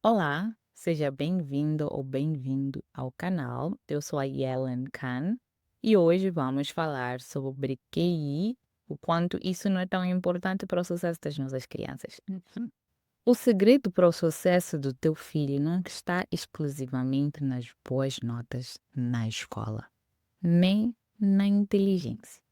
Olá, seja bem-vindo ou bem-vindo ao canal. Eu sou a Yellen Khan e hoje vamos falar sobre QI, o quanto isso não é tão importante para o sucesso das nossas crianças. O segredo para o sucesso do teu filho não está exclusivamente nas boas notas na escola, nem na inteligência.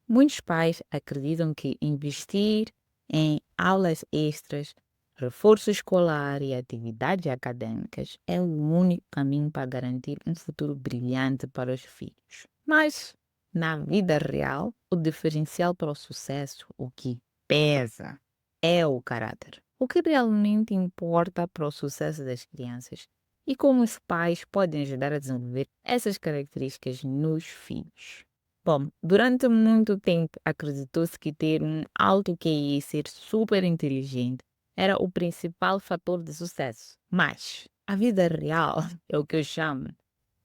Muitos pais acreditam que investir em aulas extras, reforço escolar e atividades acadêmicas é o único caminho para garantir um futuro brilhante para os filhos. Mas, na vida real, o diferencial para o sucesso, o que pesa, é o caráter. O que realmente importa para o sucesso das crianças e como os pais podem ajudar a desenvolver essas características nos filhos. Bom, durante muito tempo acreditou-se que ter um alto QI e ser super inteligente era o principal fator de sucesso. Mas a vida real, é o que eu chamo,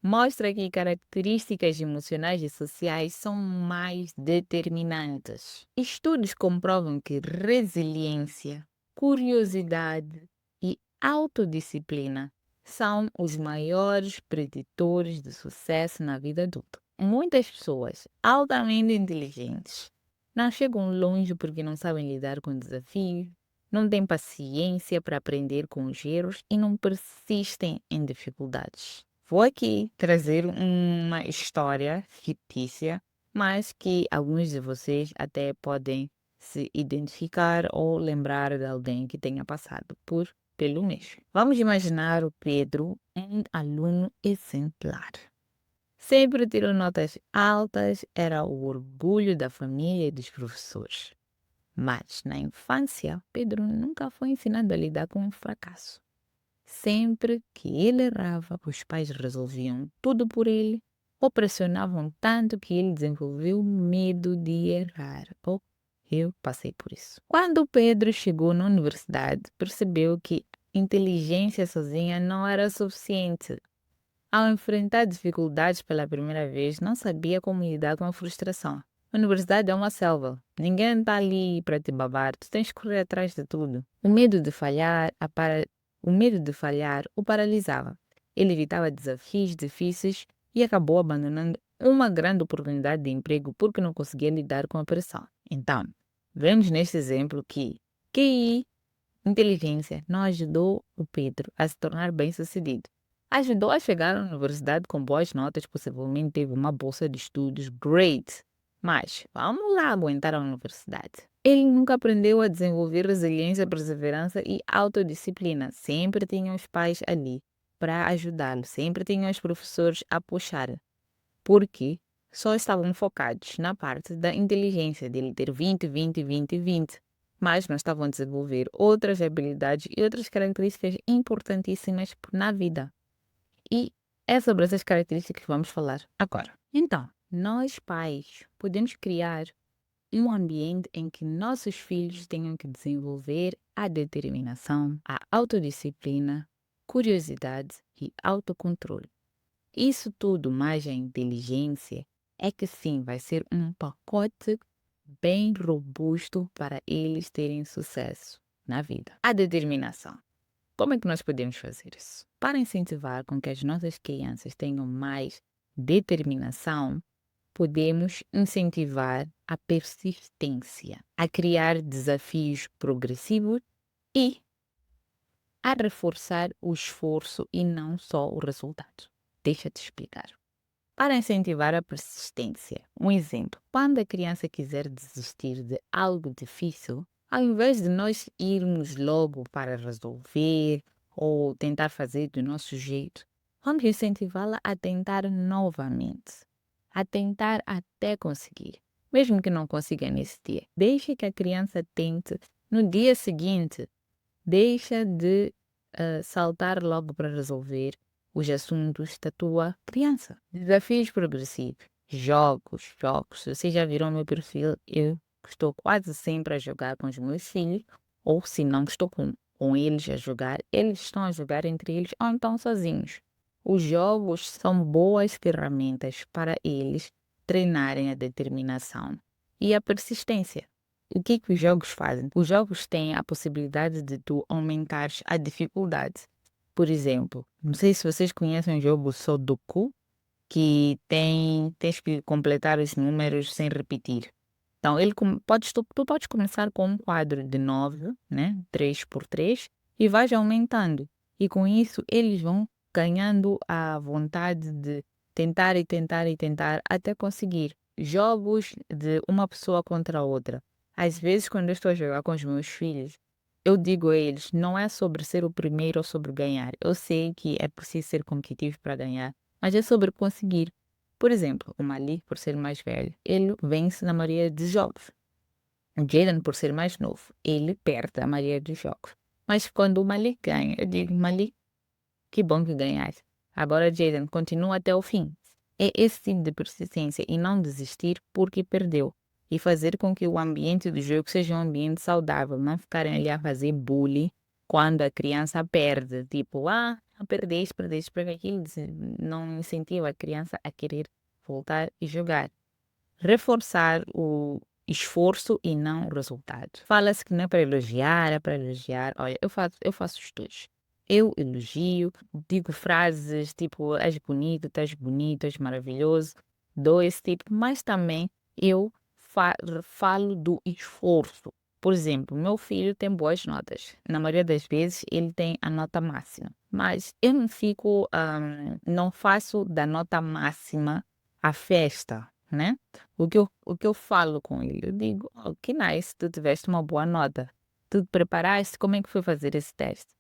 mostra que características emocionais e sociais são mais determinantes. Estudos comprovam que resiliência, curiosidade e autodisciplina são os maiores preditores de sucesso na vida adulta. Muitas pessoas altamente inteligentes não chegam longe porque não sabem lidar com desafios, não têm paciência para aprender com os erros e não persistem em dificuldades. Vou aqui trazer uma história fictícia, mas que alguns de vocês até podem se identificar ou lembrar de alguém que tenha passado pelo mesmo. Vamos imaginar o Pedro, um aluno exemplar. Sempre tirou notas altas, era o orgulho da família e dos professores. Mas, na infância, Pedro nunca foi ensinado a lidar com o fracasso. Sempre que ele errava, os pais resolviam tudo por ele ou pressionavam tanto que ele desenvolveu medo de errar. Oh, eu passei por isso. Quando Pedro chegou na universidade, percebeu que inteligência sozinha não era suficiente. Ao enfrentar dificuldades pela primeira vez, não sabia como lidar com a frustração. A universidade é uma selva. Ninguém está ali para te babar. Tu tens que correr atrás de tudo. O medo de falhar o paralisava. Ele evitava desafios difíceis e acabou abandonando uma grande oportunidade de emprego porque não conseguia lidar com a pressão. Então, vemos neste exemplo que QI, inteligência, não ajudou o Pedro a se tornar bem-sucedido. Ajudou a chegar à universidade com boas notas, possivelmente teve uma bolsa de estudos great. Mas vamos lá aguentar a universidade. Ele nunca aprendeu a desenvolver resiliência, perseverança e autodisciplina. Sempre tinha os pais ali para ajudá-lo, sempre tinha os professores a puxar. Porque só estavam focados na parte da inteligência, dele ter 20, 20, 20, 20. Mas não estavam a desenvolver outras habilidades e outras características importantíssimas na vida. E é sobre essas características que vamos falar agora. Então, nós pais podemos criar um ambiente em que nossos filhos tenham que desenvolver a determinação, a autodisciplina, curiosidade e autocontrole. Isso tudo mais a inteligência é que sim, vai ser um pacote bem robusto para eles terem sucesso na vida. A determinação. Como é que nós podemos fazer isso? Para incentivar com que as nossas crianças tenham mais determinação, podemos incentivar a persistência, a criar desafios progressivos e a reforçar o esforço e não só o resultado. Deixa-te explicar. Para incentivar a persistência, um exemplo: quando a criança quiser desistir de algo difícil, ao invés de nós irmos logo para resolver ou tentar fazer do nosso jeito, vamos incentivá-la a tentar novamente, a tentar até conseguir. Mesmo que não consiga nesse dia, deixe que a criança tente no dia seguinte. Deixa de saltar logo para resolver os assuntos da tua criança. Desafios progressivos. Jogos. Vocês já viram meu perfil? Eu estou quase sempre a jogar com os meus filhos, ou se não estou com eles a jogar, eles estão a jogar entre eles ou então sozinhos. Os jogos são boas ferramentas para eles treinarem a determinação e a persistência. o que que os jogos fazem? Os jogos têm a possibilidade de tu aumentares a dificuldade. Por exemplo, não sei se vocês conhecem o jogo Sudoku, que tens que completar os números sem repetir. Então, tu podes começar com um quadro de 9, né? 3 por 3, e vais aumentando. E com isso, eles vão ganhando a vontade de tentar e tentar e tentar até conseguir. Jogos de uma pessoa contra a outra. Às vezes, quando eu estou a jogar com os meus filhos, eu digo a eles, não é sobre ser o primeiro ou sobre ganhar. Eu sei que é preciso ser competitivo para ganhar, mas é sobre conseguir. Por exemplo, o Mali, por ser mais velho, ele vence na maioria dos jogos. O Jaden, por ser mais novo, ele perde a maioria dos jogos. Mas quando o Mali ganha, eu digo, Mali, que bom que ganhaste. Agora, Jaden, continua até o fim. É esse tipo de persistência e não desistir porque perdeu. E fazer com que o ambiente do jogo seja um ambiente saudável, não ficarem ali a fazer bullying quando a criança perde. Tipo, perdeste, porque aquilo não incentiva a criança a querer voltar e jogar. Reforçar o esforço e não o resultado. Fala-se que não é para elogiar, é para elogiar. Olha, eu faço os dois. Eu elogio, digo frases tipo, és bonito, és maravilhoso, dou esse tipo, mas também eu falo do esforço. Por exemplo, meu filho tem boas notas. Na maioria das vezes, ele tem a nota máxima. Mas eu não faço da nota máxima a festa, né? O que eu falo com ele? Eu digo, oh, que nice, tu tiveste uma boa nota. Tu te preparaste, como é que foi fazer esse teste?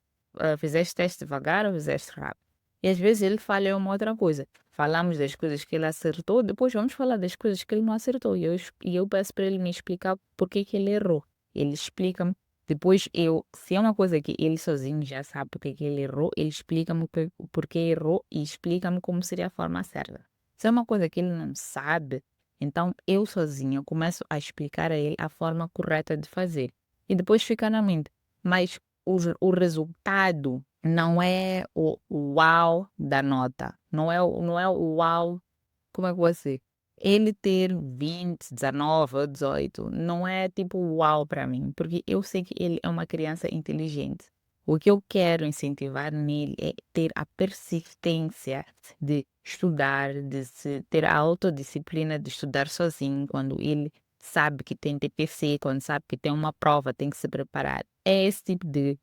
Fizeste teste devagar ou fizeste rápido? E às vezes ele falha uma outra coisa. Falamos das coisas que ele acertou, depois vamos falar das coisas que ele não acertou. E eu peço para ele me explicar por que que ele errou. Ele explica-me. Depois se é uma coisa que ele sozinho já sabe porque que ele errou, ele explica-me o porquê errou e explica-me como seria a forma certa. Se é uma coisa que ele não sabe, então eu sozinha começo a explicar a ele a forma correta de fazer. E depois fica na mente. Mas o resultado não é o uau da nota. Não é o uau, como é que eu vou dizer? Ele ter 20, 19 ou 18 não é tipo uau para mim, porque eu sei que ele é uma criança inteligente. O que eu quero incentivar nele é ter a persistência de estudar, ter a autodisciplina de estudar sozinho quando ele sabe que tem TPC, quando sabe que tem uma prova, tem que se preparar. É esse tipo de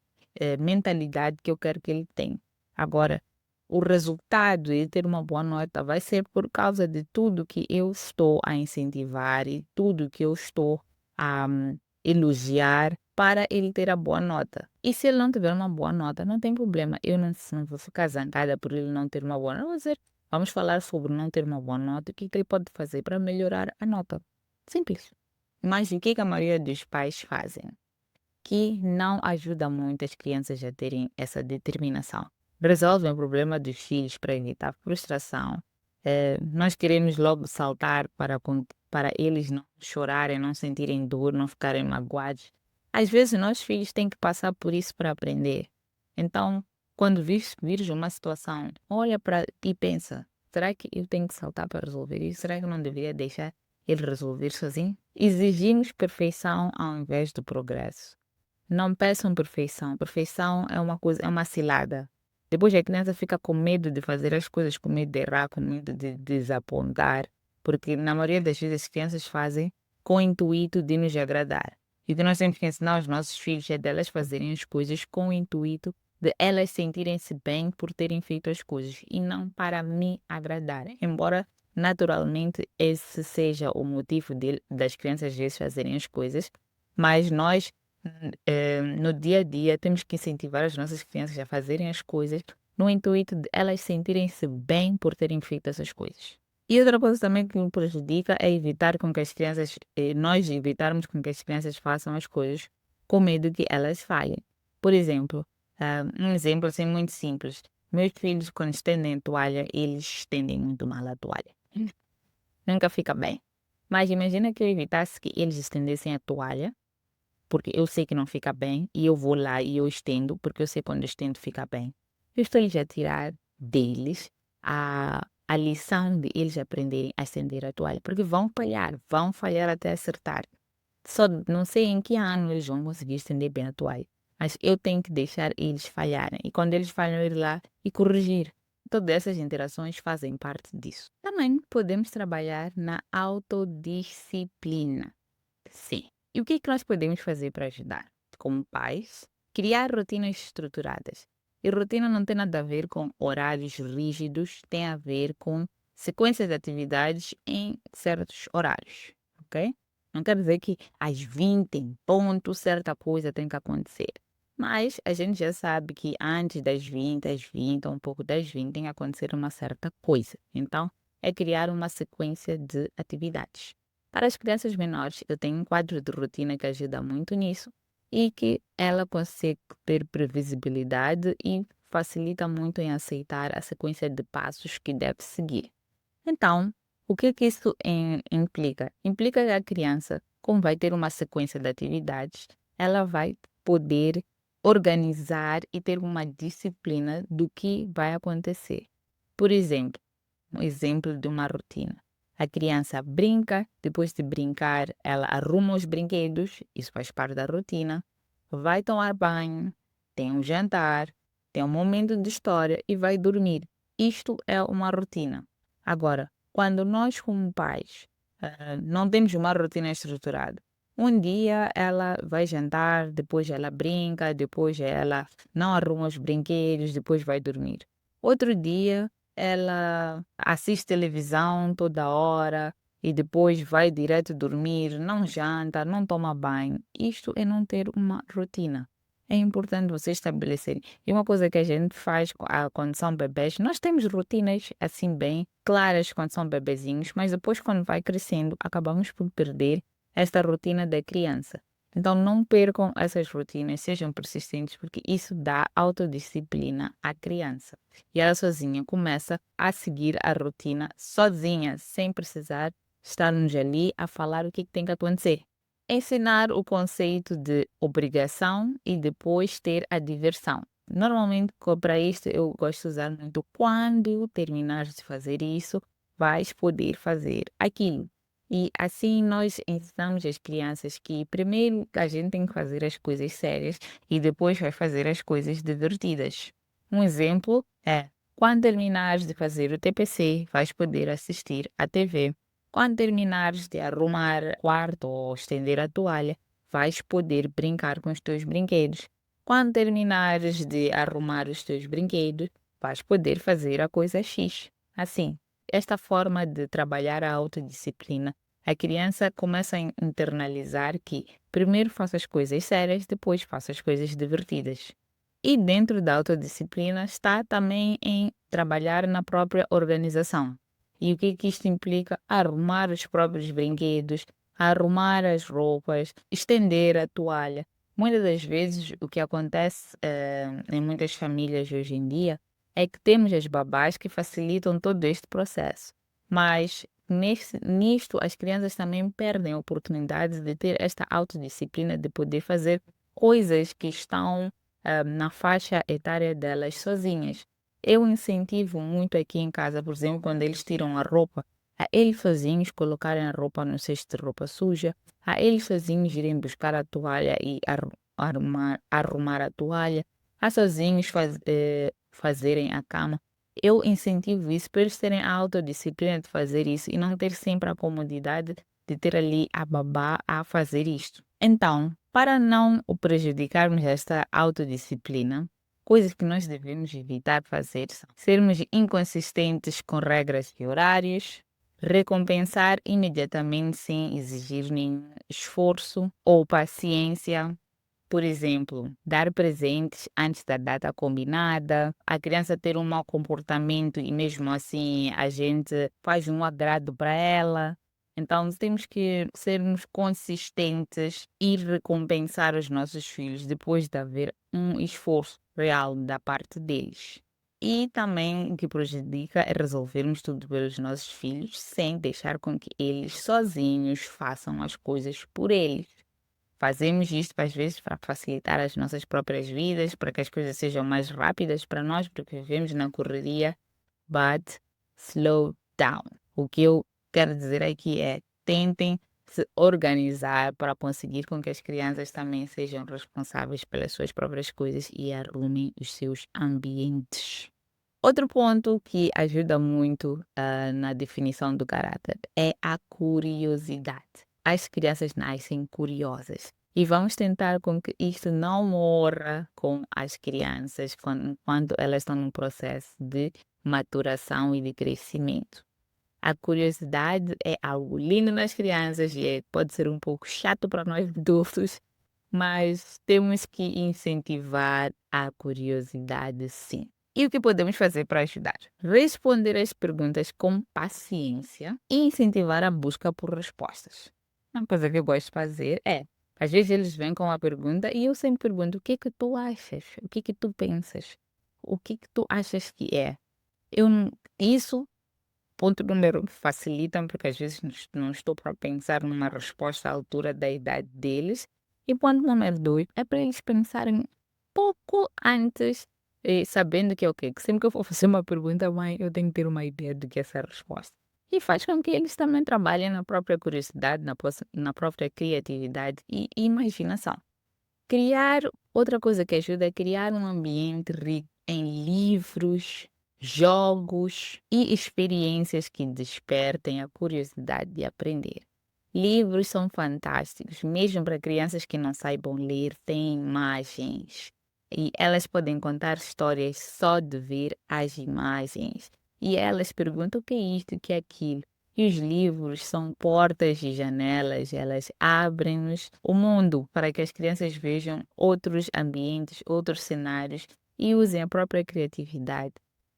mentalidade que eu quero que ele tenha. Agora, o resultado de ter uma boa nota vai ser por causa de tudo que eu estou a incentivar e tudo que eu estou a elogiar para ele ter a boa nota. E se ele não tiver uma boa nota, não tem problema. Eu não vou ficar zangada por ele não ter uma boa nota. Eu vou dizer, vamos falar sobre não ter uma boa nota, o que ele pode fazer para melhorar a nota. Simples. Mas o que a maioria dos pais fazem? Que não ajuda muito as crianças a terem essa determinação. Resolvem o problema dos filhos para evitar frustração. Nós queremos logo saltar para eles não chorarem, não sentirem dor, não ficarem magoados. Às vezes, nós filhos têm que passar por isso para aprender. Então, quando vires uma situação, olha para ti e pensa: será que eu tenho que saltar para resolver isso? Será que eu não deveria deixar ele resolver sozinho? Exigimos perfeição ao invés do progresso. Não peçam perfeição. Perfeição é uma coisa, é uma cilada. Depois a criança fica com medo de fazer as coisas, com medo de errar, com medo de desapontar, porque na maioria das vezes as crianças fazem com o intuito de nos agradar. E o que nós temos que ensinar aos nossos filhos é delas fazerem as coisas com o intuito de elas sentirem-se bem por terem feito as coisas e não para me agradar. Embora naturalmente esse seja o motivo das crianças às vezes fazerem as coisas, mas nós no dia a dia temos que incentivar as nossas crianças a fazerem as coisas no intuito de elas sentirem-se bem por terem feito essas coisas. E outra coisa também que me prejudica é evitar com que as crianças, nós evitarmos com que as crianças façam as coisas com medo que elas falhem. Por exemplo, um exemplo assim muito simples. Meus filhos, quando estendem a toalha, eles estendem muito mal a toalha. Nunca fica bem. Mas imagina que eu evitasse que eles estendessem a toalha porque eu sei que não fica bem e eu vou lá e eu estendo, porque eu sei quando eu estendo fica bem. Eu estou-lhes a tirar deles a lição de eles aprenderem a estender a toalha, porque vão falhar até acertar. Só não sei em que ano eles vão conseguir estender bem a toalha, mas eu tenho que deixar eles falharem. E quando eles falham, eu ir lá e corrigir. Todas essas interações fazem parte disso. Também podemos trabalhar na autodisciplina. Sim. E o que é que nós podemos fazer para ajudar? Como pais, criar rotinas estruturadas. E rotina não tem nada a ver com horários rígidos, tem a ver com sequências de atividades em certos horários, ok? Não quer dizer que às 20 em ponto certa coisa tem que acontecer. Mas a gente já sabe que antes das 20, às 20, ou um pouco das 20, tem que acontecer uma certa coisa. Então, é criar uma sequência de atividades. Para as crianças menores, eu tenho um quadro de rotina que ajuda muito nisso e que ela consegue ter previsibilidade e facilita muito em aceitar a sequência de passos que deve seguir. Então, o que é que isso implica? Implica que a criança, como vai ter uma sequência de atividades, ela vai poder organizar e ter uma disciplina do que vai acontecer. Por exemplo, um exemplo de uma rotina. A criança brinca, depois de brincar, ela arruma os brinquedos, isso faz parte da rotina, vai tomar banho, tem um jantar, tem um momento de história e vai dormir. Isto é uma rotina. Agora, quando nós, como pais, não temos uma rotina estruturada, um dia ela vai jantar, depois ela brinca, depois ela não arruma os brinquedos, depois vai dormir. Outro dia ela assiste televisão toda hora e depois vai direto dormir, não janta, não toma banho. Isto é não ter uma rotina. É importante você estabelecer. E uma coisa que a gente faz quando são bebês, nós temos rotinas assim bem claras quando são bebezinhos, mas depois quando vai crescendo, acabamos por perder esta rotina da criança. Então não percam essas rotinas, sejam persistentes, porque isso dá autodisciplina à criança. E ela sozinha começa a seguir a rotina sozinha, sem precisar estarmos ali a falar o que tem que acontecer. Ensinar o conceito de obrigação e depois ter a diversão. Normalmente, para isto, eu gosto de usar muito quando terminares de fazer isso, vais poder fazer aquilo. E assim nós ensinamos as crianças que primeiro a gente tem que fazer as coisas sérias e depois vai fazer as coisas divertidas. Um exemplo é, quando terminares de fazer o TPC, vais poder assistir à TV. Quando terminares de arrumar o quarto ou estender a toalha, vais poder brincar com os teus brinquedos. Quando terminares de arrumar os teus brinquedos, vais poder fazer a coisa X. Assim, esta forma de trabalhar a autodisciplina, a criança começa a internalizar que primeiro faça as coisas sérias, depois faça as coisas divertidas. E dentro da autodisciplina está também em trabalhar na própria organização. E o que isto implica? Arrumar os próprios brinquedos, arrumar as roupas, estender a toalha. Muitas das vezes o que acontece em muitas famílias hoje em dia é que temos as babás que facilitam todo este processo. Mas nisto as crianças também perdem a oportunidade de ter esta autodisciplina de poder fazer coisas que estão na faixa etária delas sozinhas. Eu incentivo muito aqui em casa, por exemplo, quando eles tiram a roupa, a eles sozinhos colocarem a roupa no cesto de roupa suja, a eles sozinhos irem buscar a toalha e arrumar a toalha, a sozinhos fazerem a cama. Eu incentivo isso para eles terem a autodisciplina de fazer isso e não ter sempre a comodidade de ter ali a babá a fazer isto. Então, para não o prejudicarmos esta autodisciplina, coisas que nós devemos evitar fazer são sermos inconsistentes com regras e horários, recompensar imediatamente sem exigir nenhum esforço ou paciência. Por exemplo, dar presentes antes da data combinada, a criança ter um mau comportamento e mesmo assim a gente faz um agrado para ela. Então temos que sermos consistentes e recompensar os nossos filhos depois de haver um esforço real da parte deles. E também o que prejudica é resolvermos tudo pelos nossos filhos sem deixar com que eles sozinhos façam as coisas por eles. Fazemos isto às vezes para facilitar as nossas próprias vidas, para que as coisas sejam mais rápidas para nós, porque vivemos na correria, but slow down. O que eu quero dizer aqui é tentem se organizar para conseguir com que as crianças também sejam responsáveis pelas suas próprias coisas e arrumem os seus ambientes. Outro ponto que ajuda muito, na definição do caráter é a curiosidade. As crianças nascem curiosas e vamos tentar com que isto não morra com as crianças quando elas estão num processo de maturação e de crescimento. A curiosidade é algo lindo nas crianças e pode ser um pouco chato para nós adultos, mas temos que incentivar a curiosidade, sim. E o que podemos fazer para ajudar? Responder as perguntas com paciência e incentivar a busca por respostas. Uma coisa que eu gosto de fazer é, às vezes eles vêm com uma pergunta e eu sempre pergunto: o que é que tu achas? O que é que tu pensas? O que é que tu achas que é? Eu, isso, ponto número um, facilitam, porque às vezes não estou para pensar numa resposta à altura da idade deles. E ponto número dois, é para eles pensarem pouco antes, sabendo que é o quê? Que sempre que eu for fazer uma pergunta, mãe, eu tenho que ter uma ideia do que é essa resposta. E faz com que eles também trabalhem na própria curiosidade, na própria criatividade e imaginação. Criar, outra coisa que ajuda é criar um ambiente rico em livros, jogos e experiências que despertem a curiosidade de aprender. Livros são fantásticos, mesmo para crianças que não saibam ler, têm imagens. E elas podem contar histórias só de ver as imagens. E elas perguntam o que é isto, o que é aquilo. E os livros são portas e janelas, elas abrem-nos o mundo para que as crianças vejam outros ambientes, outros cenários e usem a própria criatividade.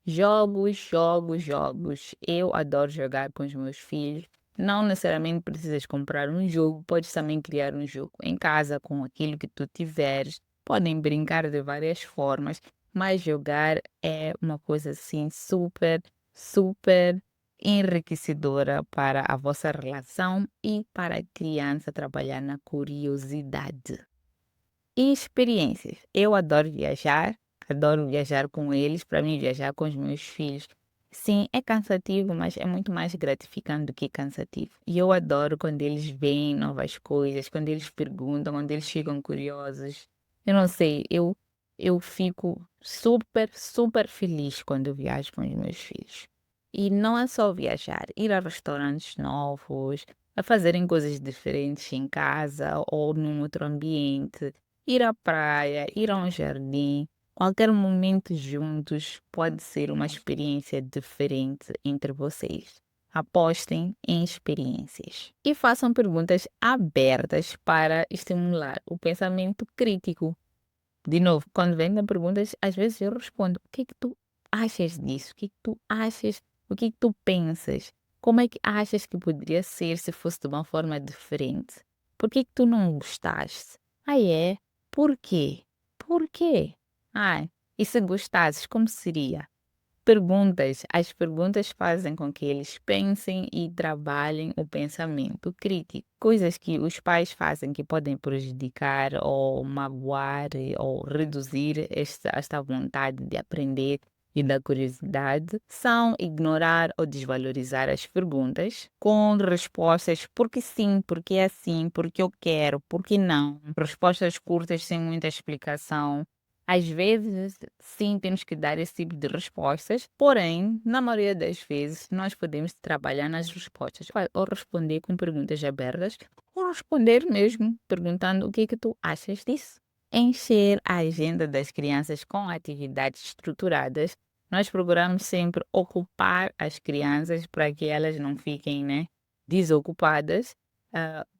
Jogos, jogos, jogos. Eu adoro jogar com os meus filhos. Não necessariamente precisas comprar um jogo, podes também criar um jogo em casa com aquilo que tu tiveres. Podem brincar de várias formas, mas jogar é uma coisa assim super, super enriquecedora para a vossa relação e para a criança trabalhar na curiosidade. E experiências. Eu adoro viajar com eles. Para mim, viajar com os meus filhos, sim, é cansativo, mas é muito mais gratificante do que cansativo. E eu adoro quando eles veem novas coisas, quando eles perguntam, quando eles ficam curiosos. Eu não sei, eu fico super, super feliz quando eu viajo com os meus filhos. E não é só viajar, ir a restaurantes novos, a fazerem coisas diferentes em casa ou num outro ambiente, ir à praia, ir a um jardim. Qualquer momento juntos pode ser uma experiência diferente entre vocês. Apostem em experiências e façam perguntas abertas para estimular o pensamento crítico. De novo, quando vêm perguntas, às vezes eu respondo: o que é que tu achas disso? O que é que tu achas? O que é que tu pensas? Como é que achas que poderia ser se fosse de uma forma diferente? Por que é que tu não gostaste? Ah, é? Por quê? Por quê? Ah, e se gostasses, como seria? Perguntas. As perguntas fazem com que eles pensem e trabalhem o pensamento crítico. Coisas que os pais fazem que podem prejudicar ou magoar ou reduzir esta vontade de aprender e da curiosidade são ignorar ou desvalorizar as perguntas com respostas porque sim, porque é assim, porque eu quero, porque não. Respostas curtas sem muita explicação. Às vezes, sim, temos que dar esse tipo de respostas, porém, na maioria das vezes, nós podemos trabalhar nas respostas, ou responder com perguntas abertas, ou responder mesmo perguntando o que é que tu achas disso. Encher a agenda das crianças com atividades estruturadas. Nós procuramos sempre ocupar as crianças para que elas não fiquem, né, desocupadas,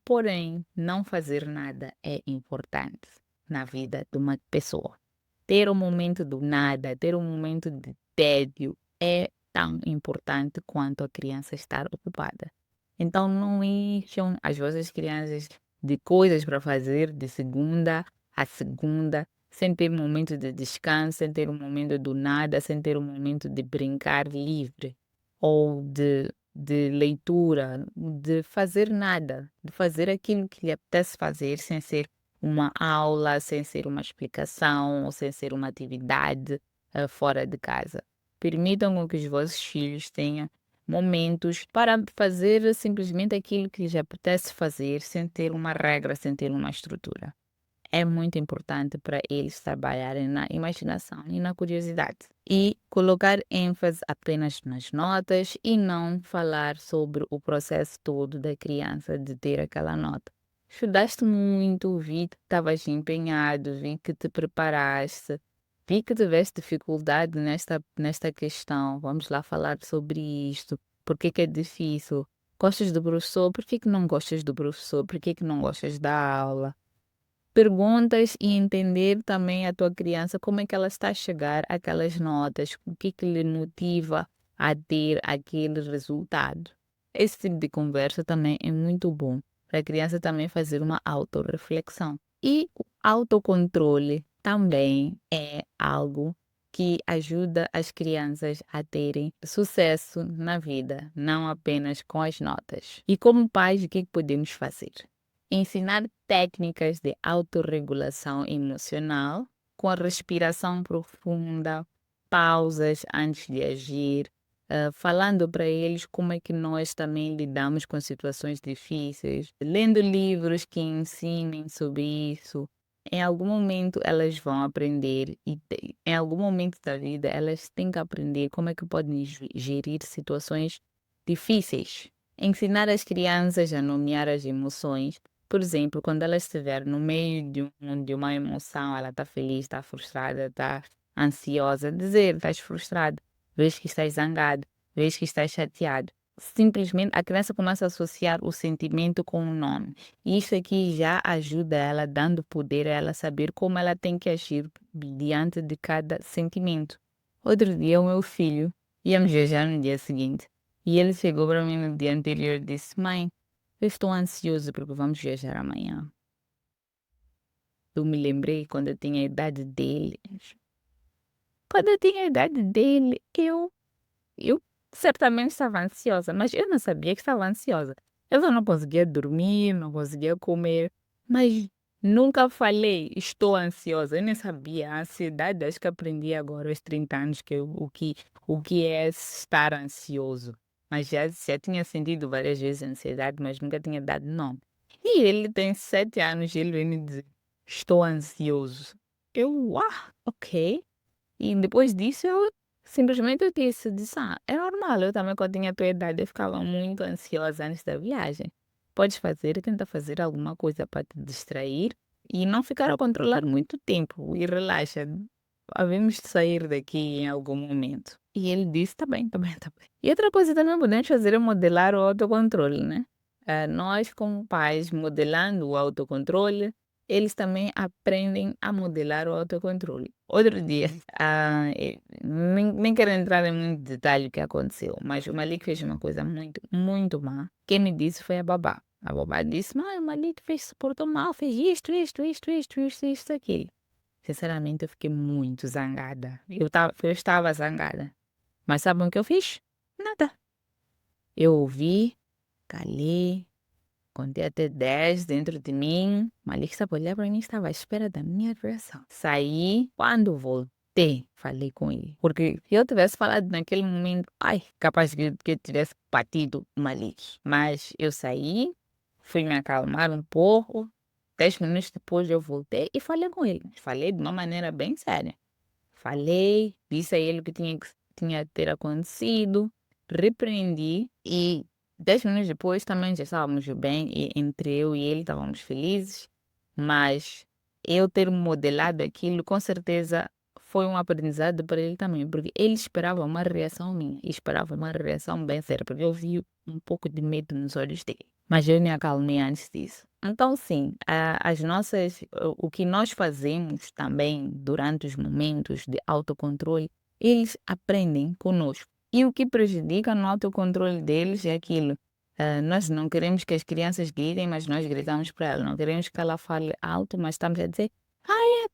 porém, não fazer nada é importante na vida de uma pessoa. Ter um momento do nada, ter um momento de tédio é tão importante quanto a criança estar ocupada. Então não encham as vossas crianças de coisas para fazer de segunda a segunda, sem ter um momento de descanso, sem ter um momento do nada, sem ter um momento de brincar livre ou de leitura, de fazer nada, de fazer aquilo que lhe apetece fazer sem ser uma aula, sem ser uma explicação, ou sem ser uma atividade fora de casa. Permitam com que os vossos filhos tenham momentos para fazer simplesmente aquilo que lhes apetece fazer, sem ter uma regra, sem ter uma estrutura. É muito importante para eles trabalharem na imaginação e na curiosidade. E colocar ênfase apenas nas notas e não falar sobre o processo todo da criança de ter aquela nota. Estudaste muito, vi que estavas empenhado, vi que te preparaste, vi que tiveste dificuldade nesta questão. Vamos lá falar sobre isto. Por que que é difícil? Gostas do professor? Por que que não gostas do professor? Por que que não gostas da aula? Perguntas e entender também a tua criança, como é que ela está a chegar àquelas notas, o que que lhe motiva a ter aquele resultado. Esse tipo de conversa também é muito bom para a criança também fazer uma autorreflexão. E o autocontrole também é algo que ajuda as crianças a terem sucesso na vida, não apenas com as notas. E como pais, o que é que podemos fazer? Ensinar técnicas de autorregulação emocional, com a respiração profunda, pausas antes de agir, falando para eles como é que nós também lidamos com situações difíceis, lendo livros que ensinem sobre isso. Em algum momento elas vão aprender e em algum momento da vida elas têm que aprender como é que podem gerir situações difíceis. Ensinar as crianças a nomear as emoções, por exemplo, quando ela estiver no meio de uma emoção, ela está feliz, está frustrada, está ansiosa, dizer, estás frustrado, vês que estás zangado, vês que estás chateado. Simplesmente a criança começa a associar o sentimento com o nome. E isso aqui já ajuda ela, dando poder a ela saber como ela tem que agir diante de cada sentimento. Outro dia, o meu filho íamos viajar no dia seguinte. E ele chegou para mim no dia anterior e disse: Mãe, eu estou ansioso porque vamos viajar amanhã. Eu me lembrei quando eu tinha a idade dele. Quando eu tinha a idade dele, eu certamente estava ansiosa, mas eu não sabia que estava ansiosa. Eu só não conseguia dormir, não conseguia comer, mas nunca falei, estou ansiosa. Eu nem sabia. A ansiedade, acho que aprendi agora aos 30 anos o que é estar ansioso. Mas já tinha sentido várias vezes ansiedade, mas nunca tinha dado nome. E ele tem 7 anos e ele vem me dizer, estou ansioso. Ok. E depois disso simplesmente eu disse, é normal, eu também quando tinha a tua idade eu ficava muito ansiosa antes da viagem. Podes fazer, tenta fazer alguma coisa para te distrair e não ficar a controlar muito tempo e relaxa. Havemos de sair daqui em algum momento. E ele disse, tá bem, tá bem, tá bem. E outra coisa também podemos fazer é modelar o autocontrole, né? Nós, como pais, modelando o autocontrole, eles também aprendem a modelar o autocontrole. Outro dia, nem quero entrar em muito detalhe o que aconteceu, mas o Malik fez uma coisa muito, muito má. Quem me disse foi a babá. A babá disse, mãe, o Malik se portou mal, fez isto, aquilo. Sinceramente, eu fiquei muito zangada. Eu estava zangada. Mas sabem o que eu fiz? Nada. Eu ouvi, calei, contei até 10 dentro de mim. Malik estava olhar para mim, estava à espera da minha reação. Saí, quando voltei, falei com ele. Porque se eu tivesse falado naquele momento, ai, capaz que eu tivesse batido o Malik. Mas eu saí, fui me acalmar um pouco. 10 minutos depois eu voltei e falei com ele. Falei de uma maneira bem séria. Falei, disse a ele o que tinha ter acontecido, repreendi e 10 minutos depois também já estávamos bem, e entre eu e ele estávamos felizes, mas eu ter modelado aquilo com certeza foi um aprendizado para ele também, porque ele esperava uma reação minha, e esperava uma reação bem séria, porque eu vi um pouco de medo nos olhos dele, mas eu me acalmei antes disso. Então, sim, o que nós fazemos também durante os momentos de autocontrole, eles aprendem conosco. E o que prejudica no autocontrole deles é aquilo. Nós não queremos que as crianças gritem, mas nós gritamos para ela. Não queremos que ela fale alto, mas estamos a dizer, ai,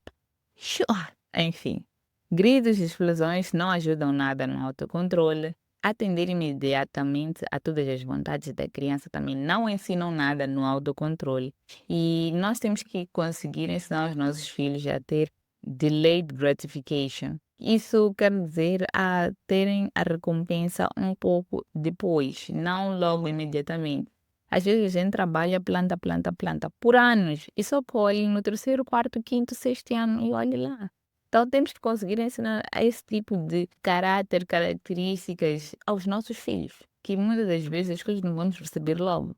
enfim. Gritos e explosões não ajudam nada no autocontrole. Atender imediatamente a todas as vontades da criança também não ensinam nada no autocontrole. E nós temos que conseguir ensinar os nossos filhos a ter delayed gratification. Isso quer dizer a terem a recompensa um pouco depois, não logo imediatamente. Às vezes a gente trabalha, planta, planta, planta por anos e só colhe no terceiro, quarto, quinto, sexto ano e olhe lá. Então temos que conseguir ensinar a esse tipo de caráter, características aos nossos filhos, que muitas das vezes as coisas não vamos perceber logo.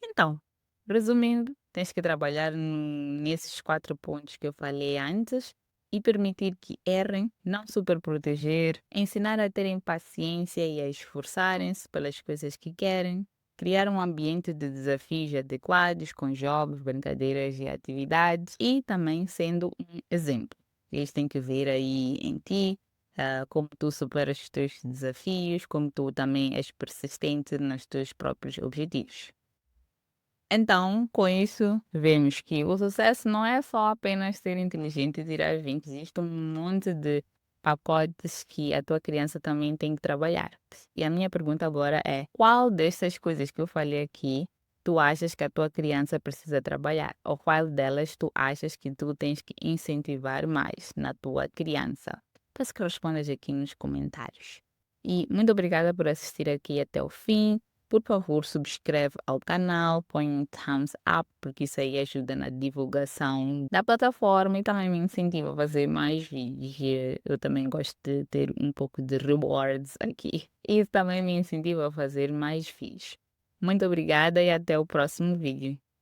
Então, resumindo, tens que trabalhar nesses 4 pontos que eu falei antes e permitir que errem, não superproteger, ensinar a terem paciência e a esforçarem-se pelas coisas que querem, criar um ambiente de desafios adequados com jogos, brincadeiras e atividades e também sendo um exemplo. Eles têm que ver aí em ti. Como tu superas os teus desafios, como tu também és persistente nos teus próprios objetivos. Então, com isso, vemos que o sucesso não é só apenas ser inteligente e tirar 20, existe um monte de pacotes que a tua criança também tem que trabalhar. E a minha pergunta agora é: qual dessas coisas que eu falei aqui tu achas que a tua criança precisa trabalhar? Ou qual delas tu achas que tu tens que incentivar mais na tua criança? Peço que respondas aqui nos comentários. E muito obrigada por assistir aqui até o fim. Por favor, subscreve ao canal, põe um thumbs up, porque isso aí ajuda na divulgação da plataforma e também me incentiva a fazer mais vídeos. E eu também gosto de ter um pouco de rewards aqui. Isso também me incentiva a fazer mais vídeos. Muito obrigada e até o próximo vídeo.